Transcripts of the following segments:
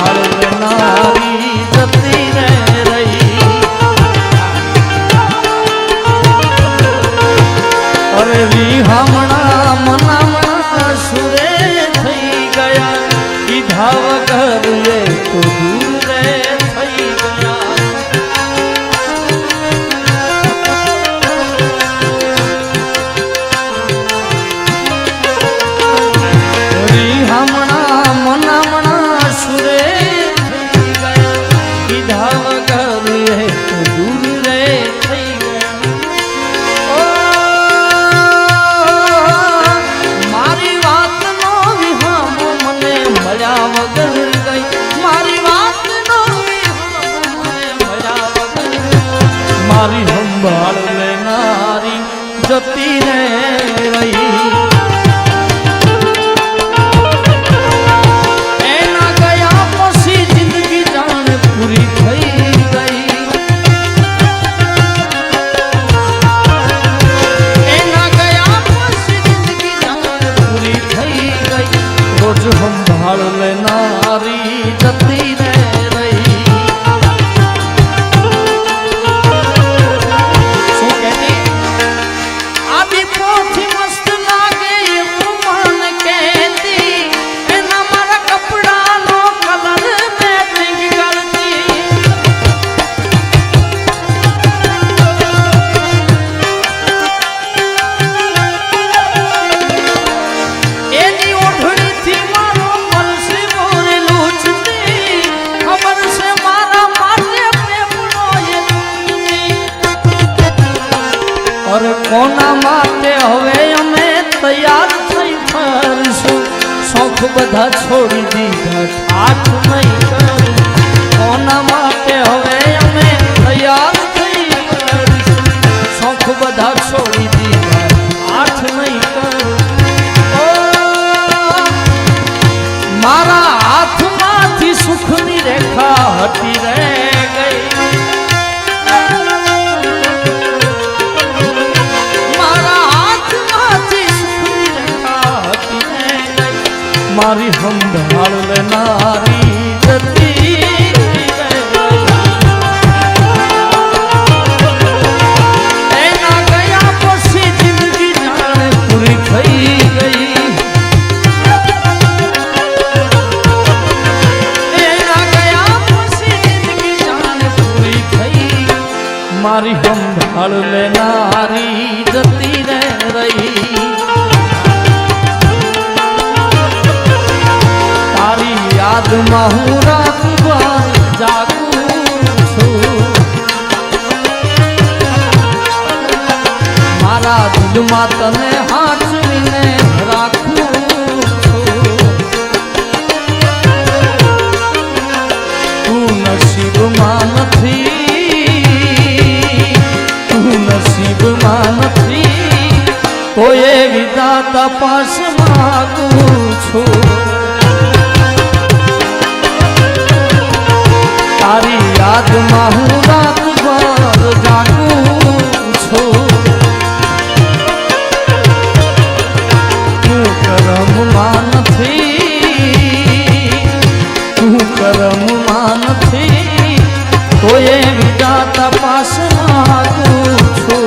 સંભાળ લેનારી જતી રે રહી અરે વિહામણા મનામણા સુરે થઈ ગયા કીધા વગર એ તો દૂર રે થઈ ગયા વિહામણા મનામણા સુરે થઈ ગયા કીધા વગર એ તો દૂર રે થઈ ગયા મારી વાતનો વિહામો મને મળ્યા વગર ગઈ મારી વાતનો વિહામો મને મળ્યા વગર મારી સંભાળ લેનારી જતી રે રહી એના ગયા પછી જિંદગી જાણે પૂરી થઈ ગઈ એના ગયા પછી જિંદગી જાણે પૂરી થઈ ગઈ રોજ સંભાળ લેનારી જતી રે રહી શું કહેતી આદિ પોથી મસ્ત લાગે એવું મન કહેતી એના મારા કપડાનો કલર મેચિંગ કરતી એની ઓઢણીથી મારો પલસે મોરે લૂછતી ખબર છે મારા માટે પ્રેમનો એ લૂંટતી અરે કોના માટે હવે અમે તૈયાર થઈ ફરશું શોખ બધા છોડી દીધા ઠાઠ નહીં કરી કોના માટે હવે અમે તૈયાર થઈ ફરશું શોખ બધા છોડી દીધા ઠાઠ નહીં કરી મારા હાથમાંથી સુખની રેખા હટી રે ગઈ મારા હાથમાંથી સુખની રેખા હટી રે ગઈ મારી સંભાળ લેનારી જતી રે એના ગયા પછી જિંદગી જાણે પૂરી થઈ ગઈ એના ગયા પછી જિંદગી જાણે પૂરી થઈ મારી સંભાળ લેનારી જતી રે રહી તારી યાદમાં હું રાતભર જાગું છું મારા દિલમાં તને હાચવીને રાખું છું તું નસીબમાં નથી તું નસીબમાં નથી તો એ વિધાતા પાસ માગું છું તારી યાદમાં હું રાતભર જાગું છું તું કરમમાં નથી તું કરમમાં નથી તો એ વિધાતા પાસ માગું છું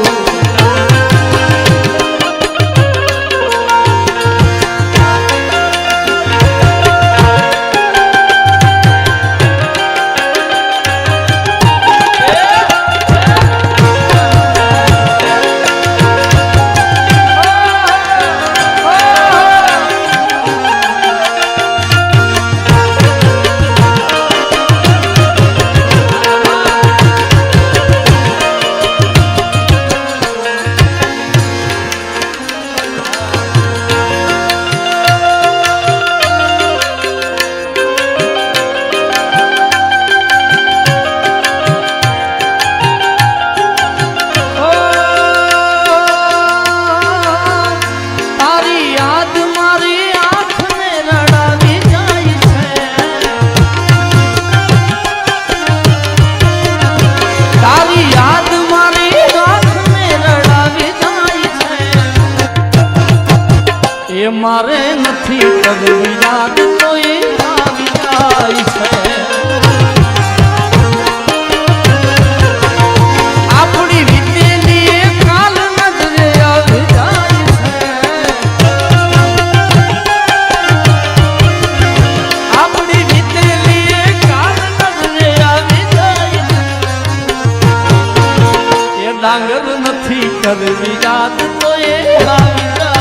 ડાંગર નથી કરવી યાદ તો એ આવી જા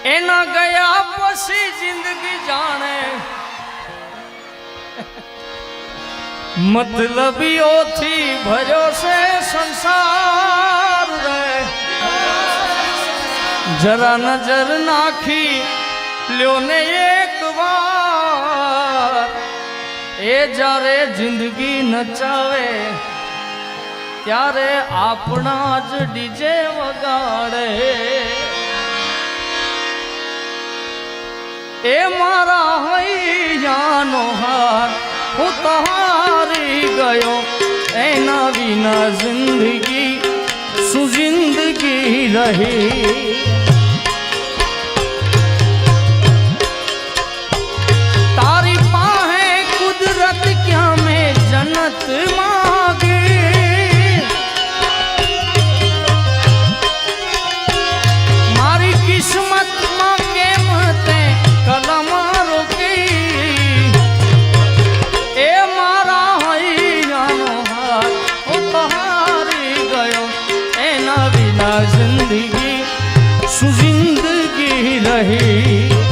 એના ગયા પછી જિંદગી જાણે મતલબીઓથી ભર્યો છે સંસાર રે જરા નજર નાખી લ્યો ને એક વાર એ જ્યારે જિંદગી નચાવે ત્યારે આપણા જ ડીજે વગાડે એ મારા હૈયાનો હાર હું તો હારી ગયો એના વિના જિંદગી શું જિંદગી રહી તારી પાસે કુદરત ક્યાં મેં જન્નત માગી મારી કિસ્મતમાં કેમ તે કલમ રોકી એ મારા હૈયાનો હાર હું તો હારી ગયો એના વિના જિંદગી શું જિંદગી રહી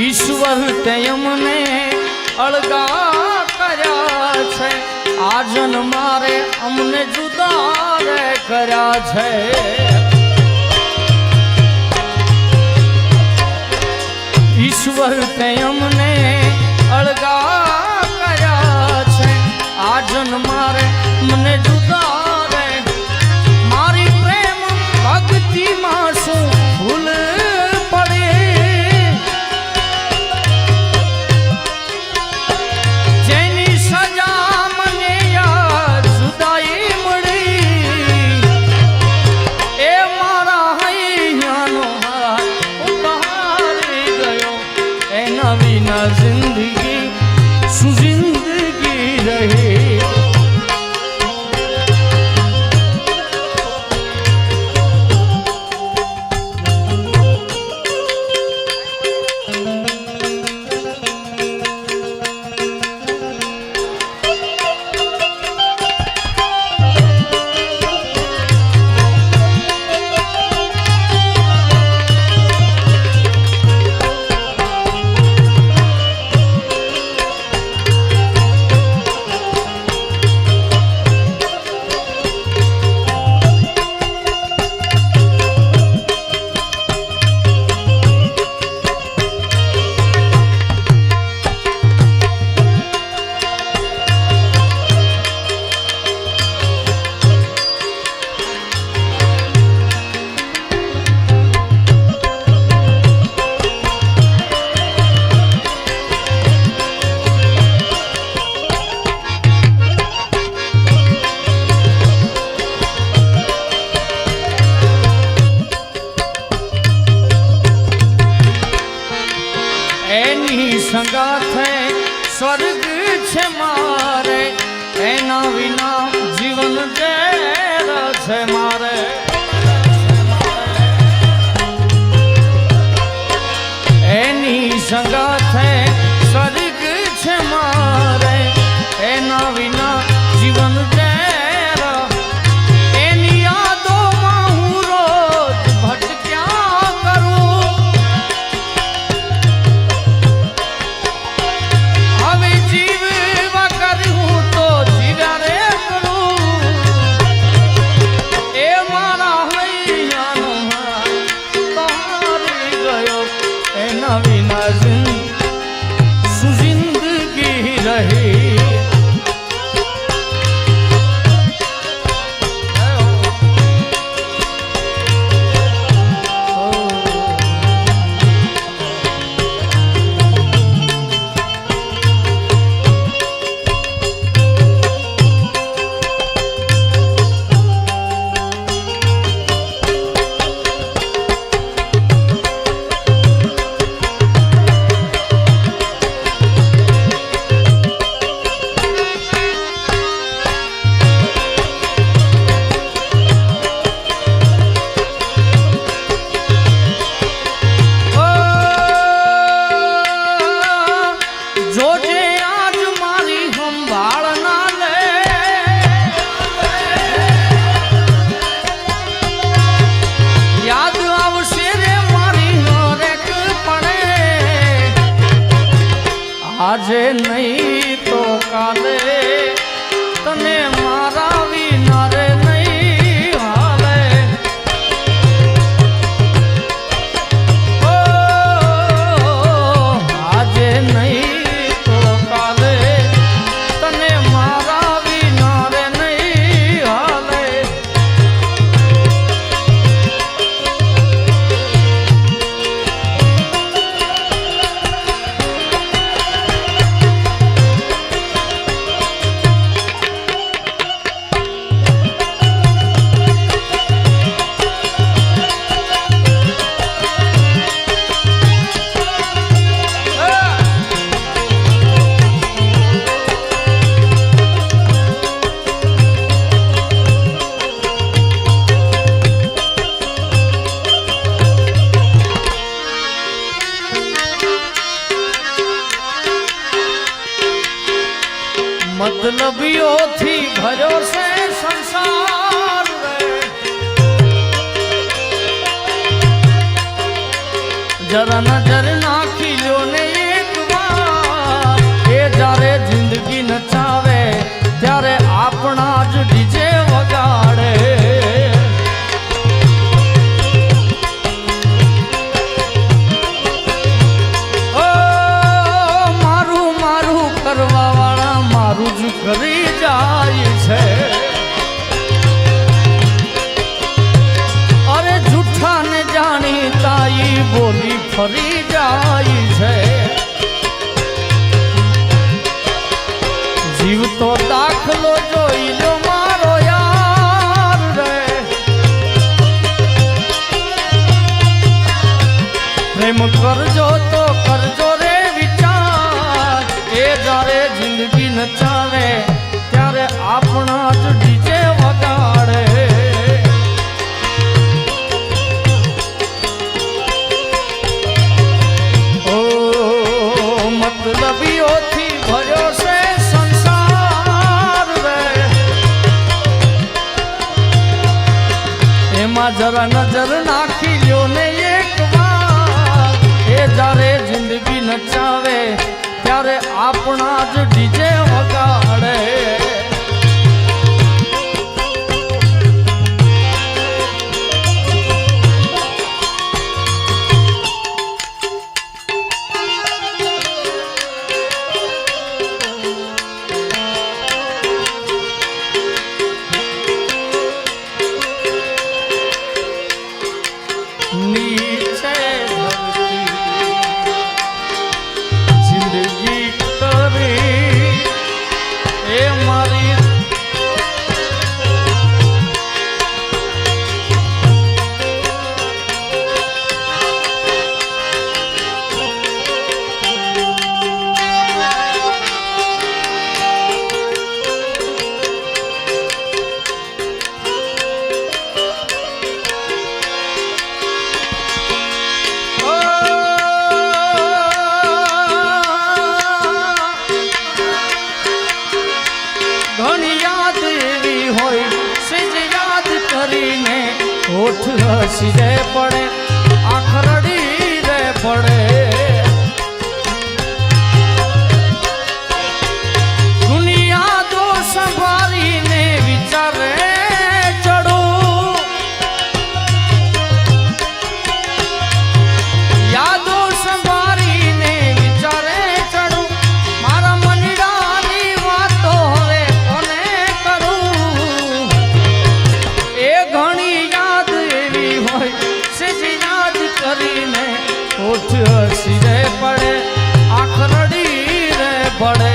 ઈશ્વર તે અમને અળગા કર્યા છે આ જન્મારે અમને જુદા રે કર્યા છે ઈશ્વર તે અમને અળગા કર્યા છે આ જન્મારે મને જુદા રે મારી પ્રેમ ભક્તિમાં શું ભૂલ જિંદગી શું જિંદગી રહી સંગાથે સ્વર્ગ છે મારે એના વિના જીવન જે છે મારે એની સંગાથે સ્વર્ગ છે મારે એના વિના જીવન ઝેર એની યાદોમાં હું રોજ ભટક્યા કરું હવે જીવવા કર્યું તો જીવ્યા રે કરું એ મારા હૈયાનો તારી ગયો એના વિના શું જિંદગી રહી આજે નહીં તો કાલે તને મારા વિના રે નહીં હાલે ઓ આજે નહીં તો કાલે તને મારા વિના રે નહીં હાલે મતલબીઓથી ભર્યો છે સંસાર રે જરા નજર નાખી લો ને એક વાર એ જ્યારે જિંદગી નચાવે ત્યારે આપણા જ ડીજે વગાડે કરી જાય છે અરે જૂઠા ને જાણી તાઈ બોલી ફરી જાય છે જીવ તો દાખલો જોઈ લો મારો યાર રે પ્રેમ કરજો તો કરજો રે વિચાર એ જ્યારે જિંદગી નચાવે ત્યારે આપણા જ ડીજે વગાડે ઓ મતલબીઓથી ભર્યો છે સંસાર રે એમાં જરા નજર નાખી લ્યો ને એક વાર એ જ્યારે જિંદગી નચાવે ત્યારે આપણા જ ડીજે વગાડે નીચે જિંદગી કરી એ મારી ઓઠ હસી રે પડે આંખ રડી રે પડે દુનિયા તો સંભાળીને વિચારે ચડું યાદો સંભાળીને વિચારે ચડું મારા મનડાની વાતો હવે કોને કરું એ ઘણી યાદ એવી હોય છે જે યાદ કરીને ઓઠ હસી રે પડે આંખ રડી રે પડે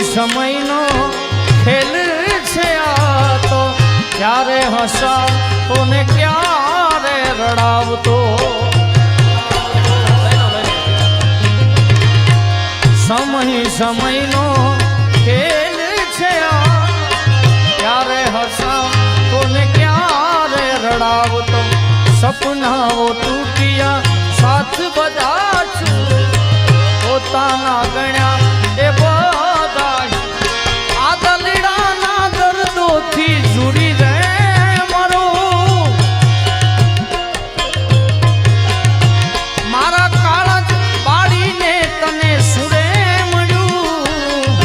સમયનો ખેલ છે આ તો ક્યારે હસાવતો ને ક્યારે રડાવતો સમયનો ખેલ છે આ ક્યારે હસાવતો ને ક્યારે રડાવતો સપનાઓ તૂટ્યા સાથ બધા છું પોતાના ગણ્યા એ જુડી રે મરો મારા કાળજ પાડીને તને સુરે મળ્યું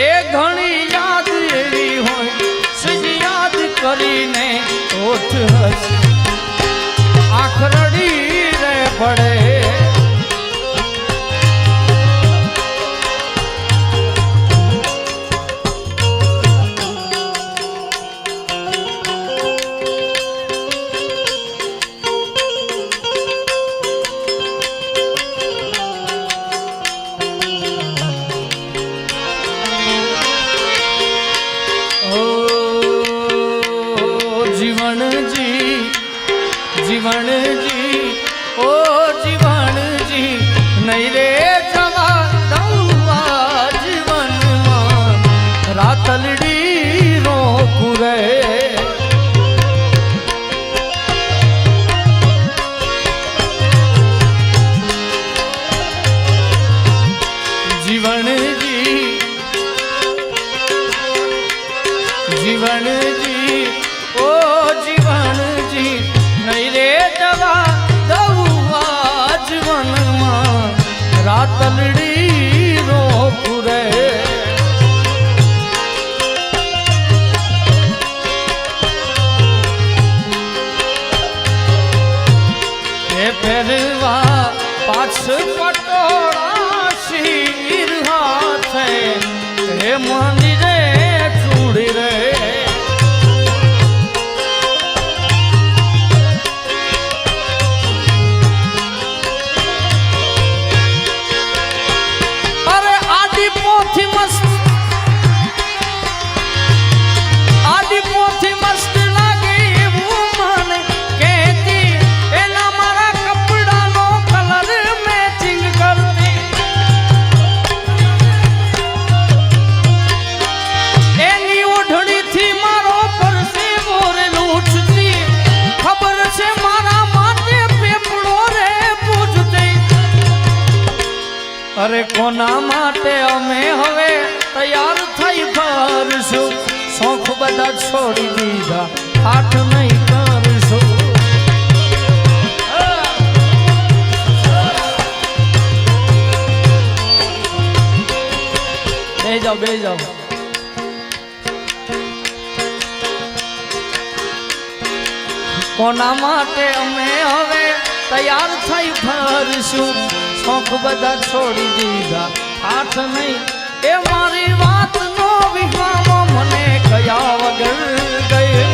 એ ઘણી યાદ એવી હોય સજ યાદ કરીને ઓઠ હસી આંખ રડી રે પડે જીવણજી ઓ જીવણજી નહીં રે જવા દઉં જીવનમાં રાતલડી રોકું રે જીવણજી જીવણજી ઓ જીવણજી નહીં રે જવા દઉં જીવનમાં રાતલડી રોકું રે એ પહેરવા પાછ પટોળા શીર હાથે હે મંદિરે ચૂડી રે અરે કોના માટે અમે હવે તૈયાર થઈ ફરશું શોખ બધા છોડી દીધા હાથ નહીં કરશું બે જાઓ કોના માટે અમે હવે તૈયાર થઈ ફરશું શોખ બધા છોડી દીધા હાથ નહીં એ મારી વાત નો વિહામો મને કયા વગર ગયે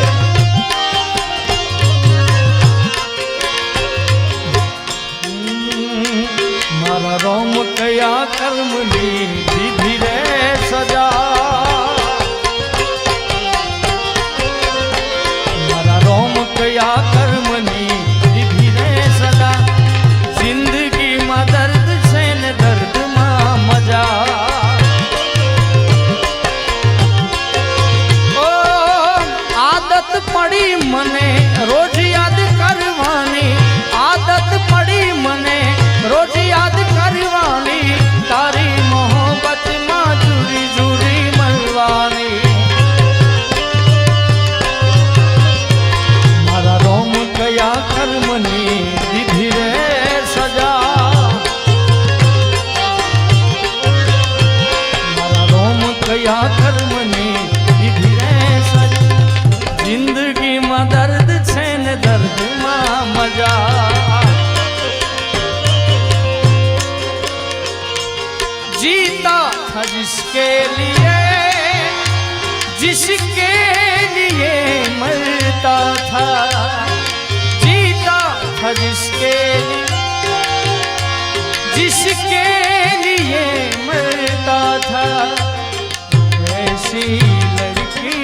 થયા કર્મની વિધિ રે સરી જિંદગીમાં દર્દ છે ને દર્દમાં મજા जीता था जिसके लिए मरता था जीता था जिसके लिए मरता था ऐसी लड़की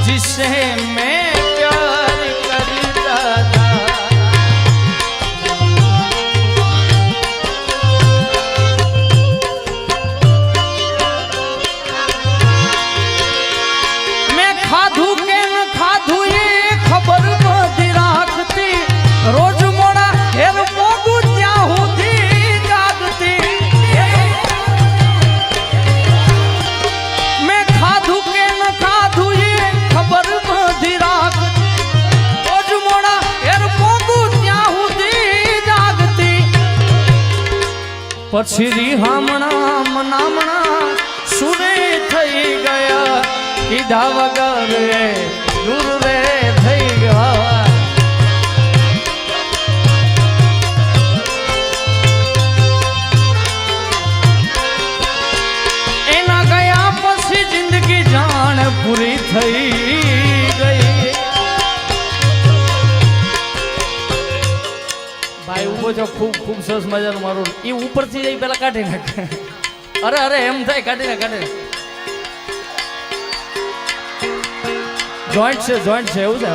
जिसे मैं प्यार करता था रोज मोड़ा हेर पोगू त्या होती जागती मैं खाधू के न खाधू ये खबर बधी राखती रोज मोड़ा हेर पोगू त्या होती जागती પછી રીહામણા મનામણા સુરે થઈ ગયા કીધા વગર એ દૂર રે થઈ ગયા પૂરી થઈ ગઈ ભાઈ ઉભો છો ખૂબ ખૂબ સરસ મજાનું મારું એ ઉપરથી જઈ પેલા કાઢી નાખે અરે અરે એમ થાય કાઢી નાખે જોઈન્ટ છે એવું છે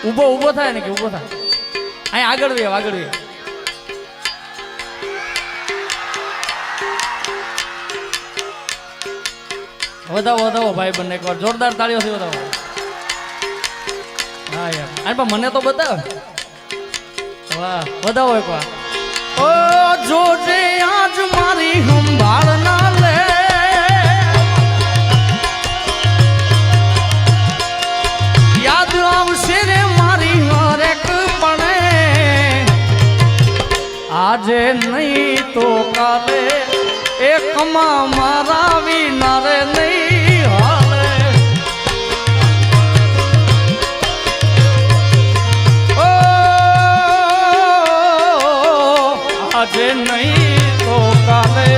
ઊભો થાય ને કે ઊભો થાય અહીં આગળ વે વધાવો ભાઈ બંને એકવાર જોરદાર તાળીઓથી વધાવો હા યાર અને પણ મને તો બતાવ વાહ વધાવો એકવાર ઓ જોજે આજ મારી સંભાળ ના લે યાદ આવશે રે મારી હરેક પણે આજે નહીં તો કાલે એકમાં મારા વિના રે નહીં હાલે ઓ આજે નહીં તો કાલે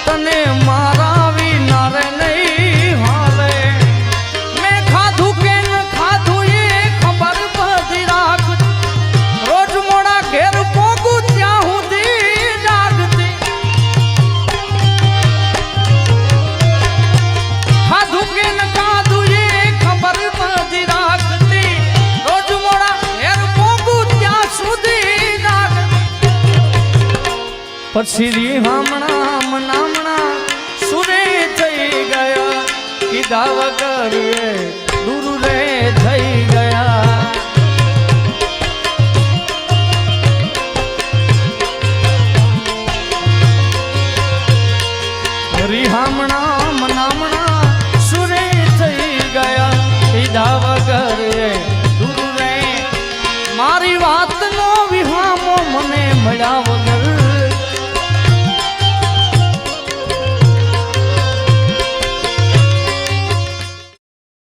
તને મારા વિના રે નહીં હાલે મેં ખાધું કે ન ખાધું એ ખબર બધી રાખ રોજ મોડા ઘેર પોગું ત્યાં સુધી જાગતી ખાધું કે ન ખાધું એ ખબર બધી રાખતી રોજ મોડા ઘેર પોગું ત્યાં સુધી જાગતી પછી રીહામણા મનામણા સુરે થઈ ગયા કીધા વગર દૂર